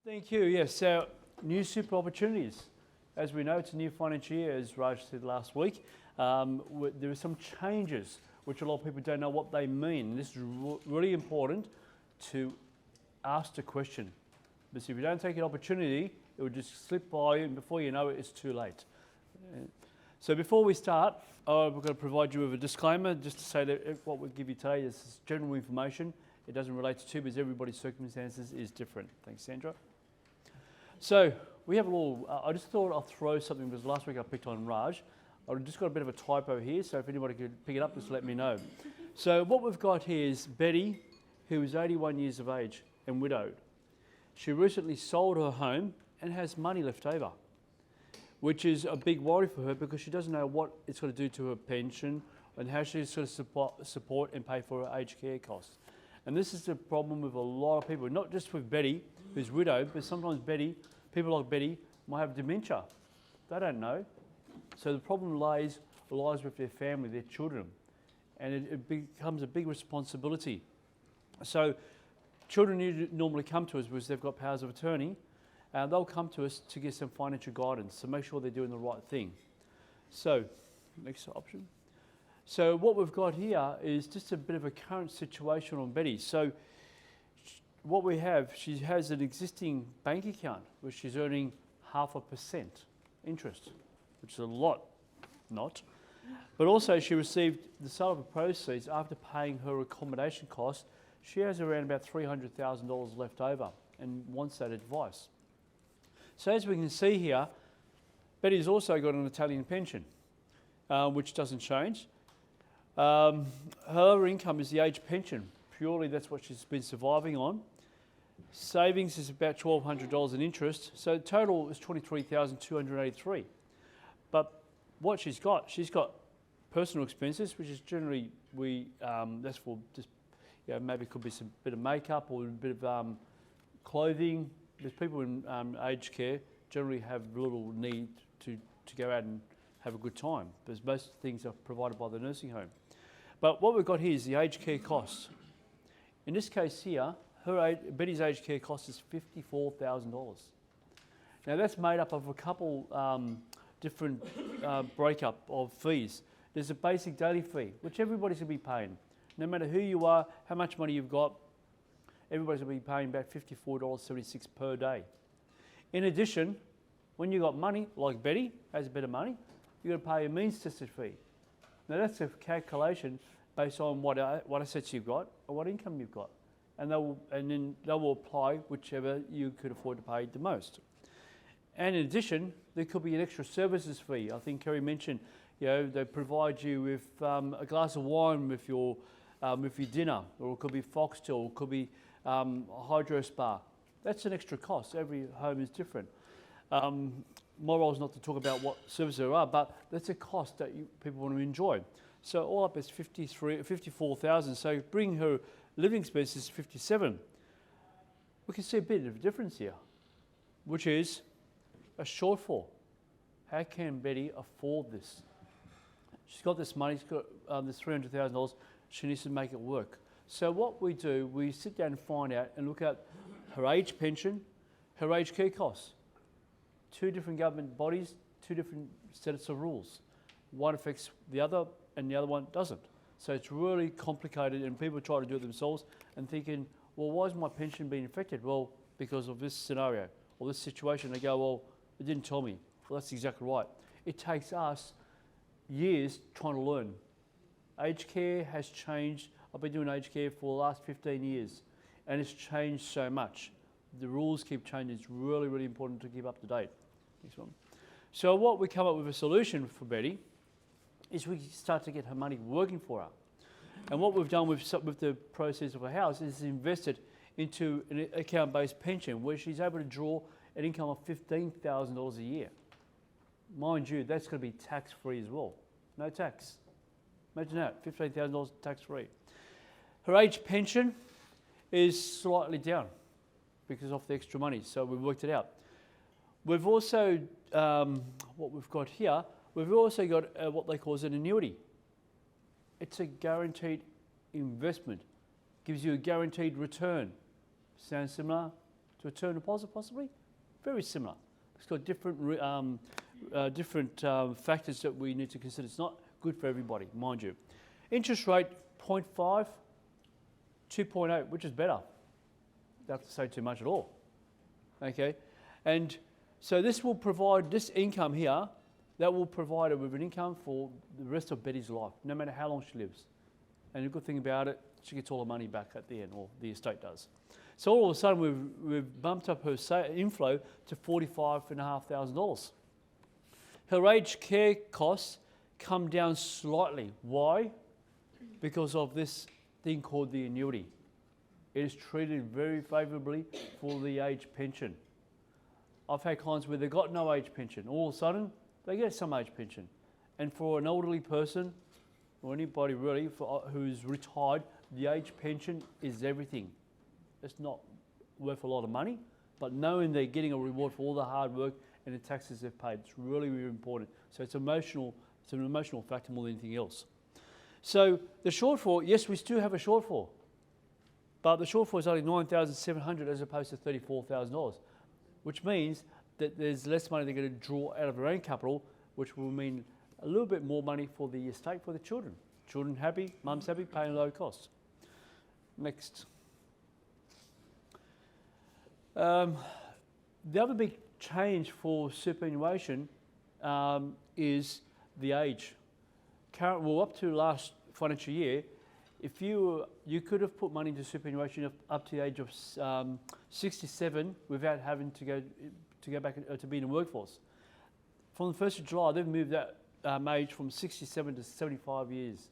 Thank you. Yes, so new super opportunities. As we know, it's a new financial year, as Raj said last week. There are some changes which a lot of people don't know what they mean. This is really important to ask the question. Because if you don't take an opportunity, it will just slip by, and before you know it, it's too late. So before we start, we're going to provide you with a disclaimer just to say that what we give you today is general information. It doesn't relate to because everybody's circumstances is different. Thanks, Sandra. So we have a little, I just thought I'll throw something because last week I picked on Raj. I've just got a bit of a typo here, so if anybody could pick it up, just let me know. So what we've got here is Betty, who is 81 years of age and widowed. She recently sold her home and has money left over, which is a big worry for her because she doesn't know what it's going to do to her pension and how she's going to support and pay for her aged care costs. And this is the problem with a lot of people, not just with Betty, who's widowed, but sometimes people like Betty might have dementia. They don't know. So the problem lies with their family, their children, and it becomes a big responsibility. So children normally come to us because they've got powers of attorney, and they'll come to us to get some financial guidance to make sure they're doing the right thing. So, next option. So what we've got here is just a bit of a current situation on Betty. So what we have, she has an existing bank account which she's earning 0.5% interest, which is a lot, not. But also she received the sale of the proceeds after paying her accommodation costs. She has around about $300,000 left over and wants that advice. So as we can see here, Betty's also got an Italian pension, which doesn't change. Her other income is the age pension. Purely that's what she's been surviving on. Savings is about $1,200 in interest. So total is $23,283. But what she's got personal expenses, which is generally that's for just maybe it could be some bit of makeup or a bit of clothing. Because people in aged care generally have little need to go out and have a good time, because most things are provided by the nursing home. But what we've got here is the aged care costs. In this case here, Betty's aged care cost is $54,000. Now that's made up of a couple different breakup of fees. There's a basic daily fee, which everybody's going to be paying. No matter who you are, how much money you've got, everybody's going to be paying about $54.76 per day. In addition, when you've got money, like Betty has a bit of money, you're going to pay a means tested fee. Now that's a calculation based on what assets you've got or what income you've got. And then they will apply whichever you could afford to pay the most. And in addition, there could be an extra services fee. I think Kerry mentioned, they provide you with a glass of wine with your dinner, or it could be foxtail, it could be a hydro spa. That's an extra cost. Every home is different. My role is not to talk about what services there are, but that's a cost that people want to enjoy. So all up is $54,000. So bring her living expenses $57,000. We can see a bit of a difference here, which is a shortfall. How can Betty afford this? She's got this money, she's got this $300,000. She needs to make it work. So what we do, we sit down and find out and look at her age pension, her aged care costs. Two different government bodies, two different sets of rules. One affects the other and the other one doesn't. So it's really complicated, and people try to do it themselves and thinking, well, why is my pension being affected? Well, because of this scenario or this situation. They go, well, it didn't tell me. Well, that's exactly right. It takes us years trying to learn. Aged care has changed. I've been doing aged care for the last 15 years, and it's changed so much. The rules keep changing. It's really, really important to keep up to date. Next one. So what we come up with a solution for Betty is we start to get her money working for her. And what we've done with the proceeds of her house is invested into an account-based pension where she's able to draw an income of $15,000 a year. Mind you, that's going to be tax-free as well. No tax. Imagine that, $15,000 tax-free. Her age pension is slightly down because of the extra money, so we've worked it out. We've also, what we've got here, we've also got what they call an annuity. It's a guaranteed investment, gives you a guaranteed return. Sounds similar to a term deposit possibly? Very similar. It's got different factors that we need to consider. It's not good for everybody, mind you. Interest rate 0.5, 2.8, which is better. Don't have to say too much at all. Okay, and so this will provide this income here. That will provide her with an income for the rest of Betty's life, no matter how long she lives. And the good thing about it, she gets all the money back at the end, or the estate does. So all of a sudden, we've bumped up her inflow to $45,500. Her aged care costs come down slightly. Why? Because of this thing called the annuity. It is treated very favourably for the age pension. I've had clients where they've got no age pension. All of a sudden, they get some age pension. And for an elderly person, or anybody really who's retired, the age pension is everything. It's not worth a lot of money, but knowing they're getting a reward for all the hard work and the taxes they've paid, it's really, really important. So it's an emotional factor more than anything else. So the shortfall, yes, we still have a shortfall, but the shortfall is only $9,700 as opposed to $34,000, which means that there's less money they're going to draw out of their own capital, which will mean a little bit more money for the estate for the children. Children happy, mum's happy, paying low cost. Next. The other big change for superannuation is the age. Well, up to last financial year, if you could have put money into superannuation up to the age of 67 without having to go back to be in the workforce. From the 1st of July, they've moved that age from 67 to 75 years,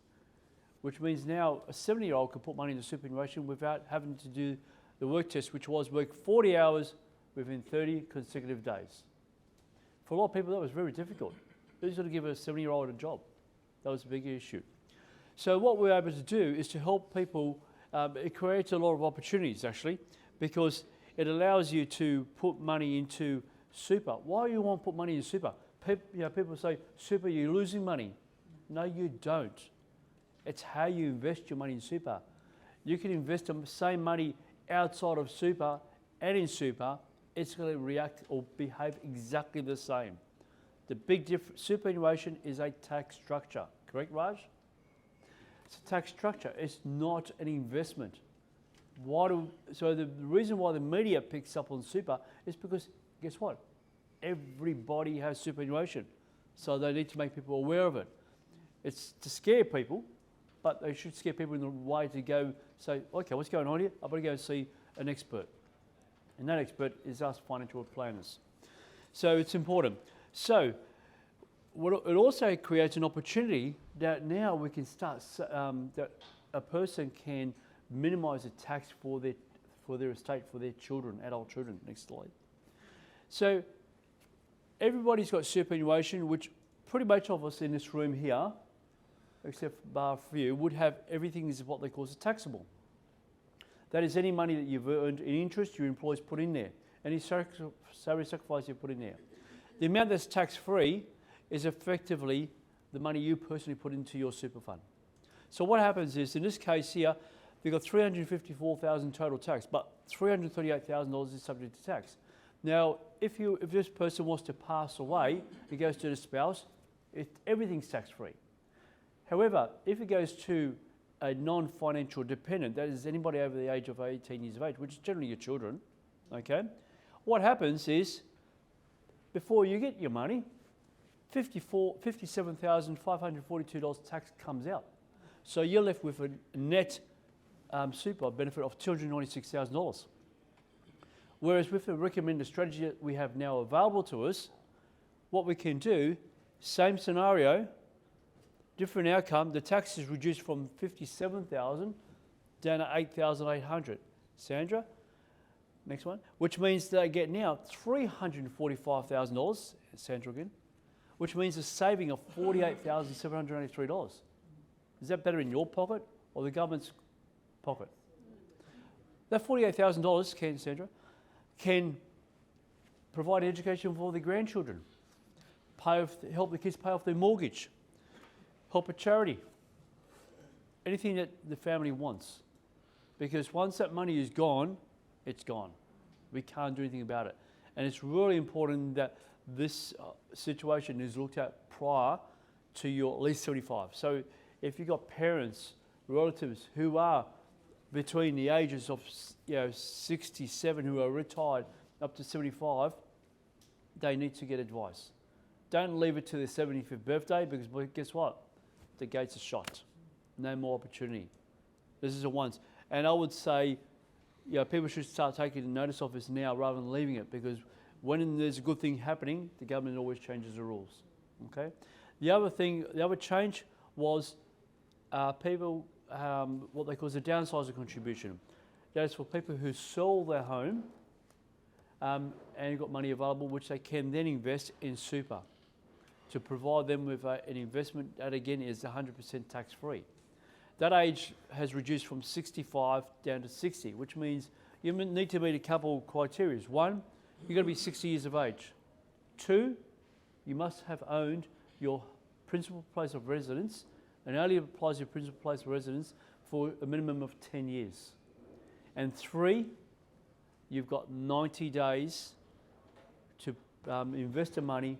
which means now a 70-year-old can put money into superannuation without having to do the work test, which was work 40 hours within 30 consecutive days. For a lot of people, that was very difficult. Who's going to give a 70-year-old a job? That was a big issue. So what we're able to do is to help people. It creates a lot of opportunities, actually, because it allows you to put money into super. Why do you want to put money in super? People say, super, you're losing money. No, you don't. It's how you invest your money in super. You can invest the same money outside of super and in super. It's going to react or behave exactly the same. The big difference, superannuation is a tax structure. Correct, Raj? It's a tax structure. It's not an investment. So the reason why the media picks up on super is because, guess what? Everybody has superannuation. So they need to make people aware of it. It's to scare people, but they should scare people in the way to go say, okay, what's going on here? I've got to go and see an expert. And that expert is us financial planners. So it's important. So it also creates an opportunity that now we can start, that a person can minimise the tax for their estate, for their children, adult children. Next slide. So everybody's got superannuation, which pretty much of us in this room here, except for a few, would have everything is what they call taxable. That is any money that you've earned in interest your employees put in there, any salary sacrifice you put in there. The amount that's tax-free is effectively the money you personally put into your super fund. So what happens is, in this case here, you've got $354,000 total tax, but $338,000 is subject to tax. Now, if this person wants to pass away, it goes to the spouse, everything's tax-free. However, if it goes to a non-financial dependent, that is anybody over the age of 18 years of age, which is generally your children, okay? What happens is, before you get your money, $57,542 tax comes out. So you're left with a net super benefit of $296,000. Whereas with the recommended strategy that we have now available to us, what we can do, same scenario, different outcome, the tax is reduced from $57,000 down to $8,800. Sandra, next one. Which means they get now $345,000, Sandra again, which means a saving of $48,783. Is that better in your pocket or the government's pocket? That $48,000, Sandra, can provide education for the grandchildren, help the kids pay off their mortgage, help a charity, anything that the family wants. Because once that money is gone, it's gone. We can't do anything about it. And it's really important that this situation is looked at prior to your at least 75. So if you've got parents, relatives who are between the ages of 67 who are retired up to 75, they need to get advice. Don't leave it to their 75th birthday because guess what? The gates are shut. No more opportunity. This is a once. And I would say people should start taking notice of this now rather than leaving it, because when there's a good thing happening, the government always changes the rules. Okay. The other change was people, what they call the downsizing contribution. That is for people who sell their home and got money available, which they can then invest in super to provide them with an investment that again is 100% tax free. That age has reduced from 65 down to 60, which means you need to meet a couple of criteria. One, you've got to be 60 years of age. Two, you must have owned your principal place of residence, and only applies your principal place of residence for a minimum of 10 years. And three, you've got 90 days to invest the money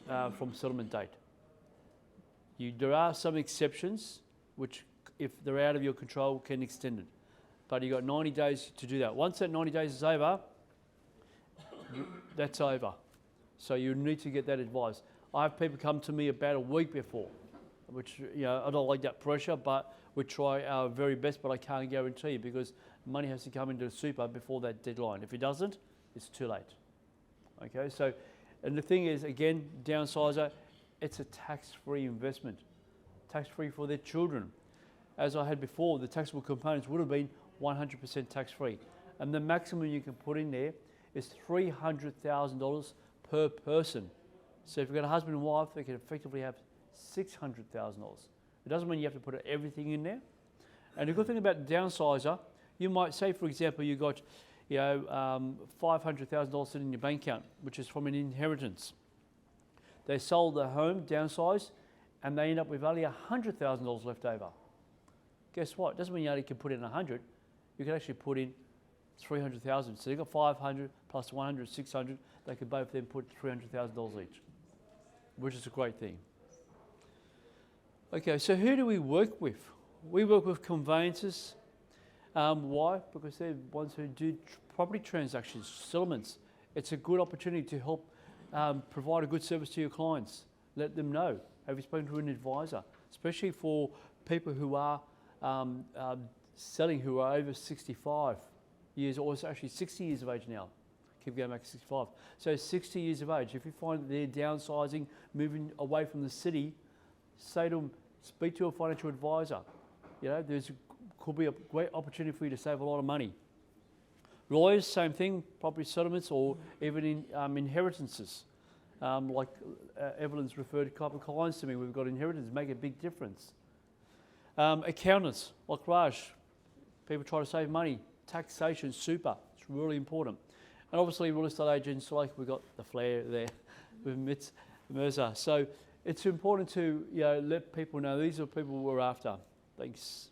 from settlement date. There are some exceptions, which if they're out of your control can extend it. But you've got 90 days to do that. Once that 90 days is over, that's over. So you need to get that advice. I have people come to me about a week before, which I don't like that pressure, but we try our very best, but I can't guarantee because money has to come into the super before that deadline. If it doesn't, it's too late. Okay, so, and the thing is, again, downsizer, it's a tax-free investment. Tax-free for their children. As I had before, the taxable components would have been 100% tax-free. And the maximum you can put in there is $300,000 per person. So if you've got a husband and wife, they can effectively have $600,000. It doesn't mean you have to put everything in there. And the good thing about the downsizer, you might say, for example, you got $500,000 sitting in your bank account, which is from an inheritance. They sold their home, downsized, and they end up with only $100,000 left over. Guess what? It doesn't mean you only can put in 100. You can actually put in 300,000. So you've got 500 plus 100, 600. They could both then put $300,000 each, which is a great thing. Okay, so who do we work with? We work with conveyancers. Why? Because they're the ones who do property transactions, settlements. It's a good opportunity to help provide a good service to your clients. Let them know. Have you spoken to an advisor? Especially for people who are selling, who are over 65 years, or it's actually 60 years of age now. Keep going back to 65. So 60 years of age. If you find that they're downsizing, moving away from the city, say to them, speak to a financial advisor. Could be a great opportunity for you to save a lot of money. Lawyers, same thing, property settlements, or even in inheritances. Like Evelyn's referred a couple of clients to me, we've got inheritance, make a big difference. Accountants, like Raj, people try to save money. Taxation, super, it's really important. And obviously real estate agents, like we've got the flair there with Mirza. So it's important to let people know these are people we're after. Thanks.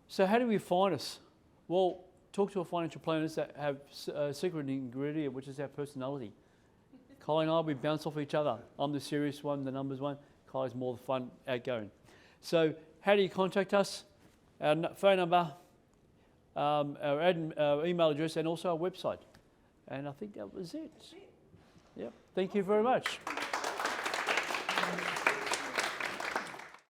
So how do we find us? Well, talk to our financial planners that have a secret ingredient, which is our personality. Kylie and I, we bounce off each other. I'm the serious one, the numbers one. Kylie's more the fun, outgoing. So how do you contact us? Our phone number, our email address, and also our website. And I think that was it. Yep. Thank you very much.